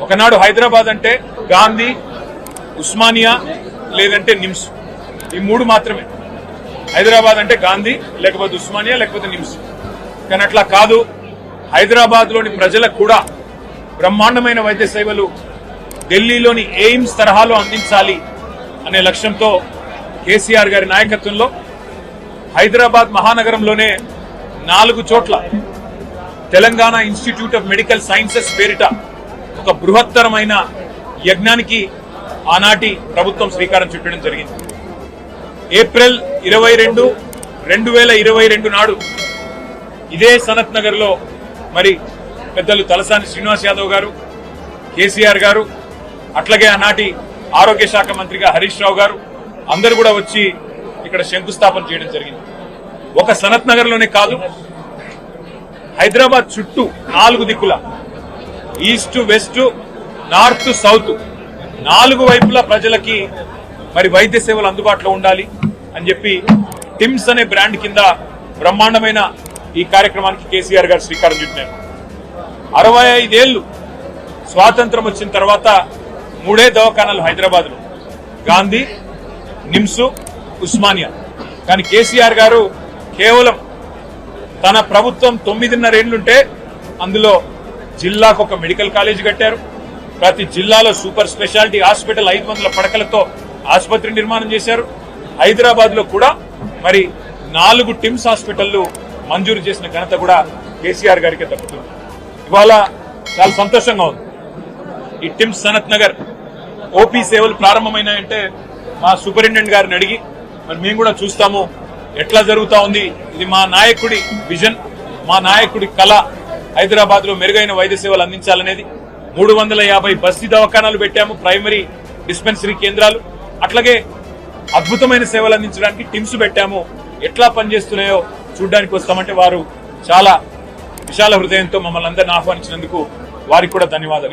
ఒకనాడు హైదరాబాద్ అంటే గాంధీ, ఉస్మానియా లేదంటే నిమ్స్, ఈ మూడు మాత్రమే. హైదరాబాద్ అంటే గాంధీ, లేకపోతే ఉస్మానియా, లేకపోతే నిమ్స్. కానీ అట్లా కాదు, హైదరాబాద్ లోని ప్రజలకు కూడా బ్రహ్మాండమైన వైద్య సేవలు ఢిల్లీలోని ఎయిమ్స్ తరహాలో అందించాలి అనే లక్ష్యంతో కేసీఆర్ గారి నాయకత్వంలో హైదరాబాద్ మహానగరంలోనే 4 చోట్ల Telangana institute of medical sciences పేరిట ఒక బృహత్తరమైన యజ్ఞానికి ఆనాటి ప్రభుత్వం శ్రీకారం చుట్టడం జరిగింది. ఏప్రిల్ 22, 2022 నాడు ఇదే సనత్ నగర్ లో మరి పెద్దలు తలసాని శ్రీనివాస్ యాదవ్ గారు, కేసీఆర్ గారు, అట్లాగే ఆనాటి ఆరోగ్య శాఖ మంత్రిగా హరీష్ రావు గారు అందరూ కూడా వచ్చి ఇక్కడ శంకుస్థాపన చేయడం జరిగింది. ఒక సనత్ నగర్ లోనే కాదు, హైదరాబాద్ చుట్టూ 4 దిక్కుల ఈస్ట్, వెస్ట్, నార్త్, సౌత్ 4 వైపులా ప్రజలకి మరి వైద్య సేవలు అందుబాటులో ఉండాలి అని చెప్పి టిమ్స్ అనే బ్రాండ్ కింద బ్రహ్మాండమైన ఈ కార్యక్రమానికి కేసీఆర్ గారు శ్రీకారం చుట్టారు. 65 ఏళ్లు స్వాతంత్రం వచ్చిన తర్వాత 3 దవాఖానాలు హైదరాబాద్ లో, గాంధీ, నిమ్స్, ఉస్మానియా. కానీ కేసీఆర్ గారు కేవలం తన ప్రభుత్వం 9.5 ఏళ్లుంటే అందులో జిల్లాకు ఒక మెడికల్ కాలేజ్ కట్టారు. ప్రతి జిల్లాలో సూపర్ స్పెషాలిటీ హాస్పిటల్ 500 పడకలతో ఆసుపత్రి నిర్మాణం చేశారు. హైదరాబాద్ లో కూడా మరి 4 టిమ్స్ హాస్పిటళ్లు మంజూరు చేసిన ఘనత కూడా కేసీఆర్ గారికి దక్కుతుంది. ఇవాళ చాలా సంతోషంగా ఉంది. ఈ టిమ్స్ సనత్ నగర్ ఓపీ సేవలు ప్రారంభమైనాయంటే మా సూపరింటెండెంట్ గారిని అడిగి మరి మేము కూడా చూస్తాము ఎట్లా జరుగుతా ఉంది. ఇది మా నాయకుడి విజన్, మా నాయకుడి కళ. హైదరాబాద్ లో మెరుగైన వైద్య సేవలు అందించాలనేది 350 బస్తీ దవాఖానాలు పెట్టాము, ప్రైమరీ డిస్పెన్సరీ కేంద్రాలు. అట్లాగే అద్భుతమైన సేవలు అందించడానికి టిమ్స్ పెట్టాము. ఎట్లా పనిచేస్తున్నాయో చూడడానికి వస్తామంటే వారు చాలా విశాల హృదయంతో మమ్మల్ని అందరినీ ఆహ్వానించినందుకు వారికి కూడా ధన్యవాదాలు.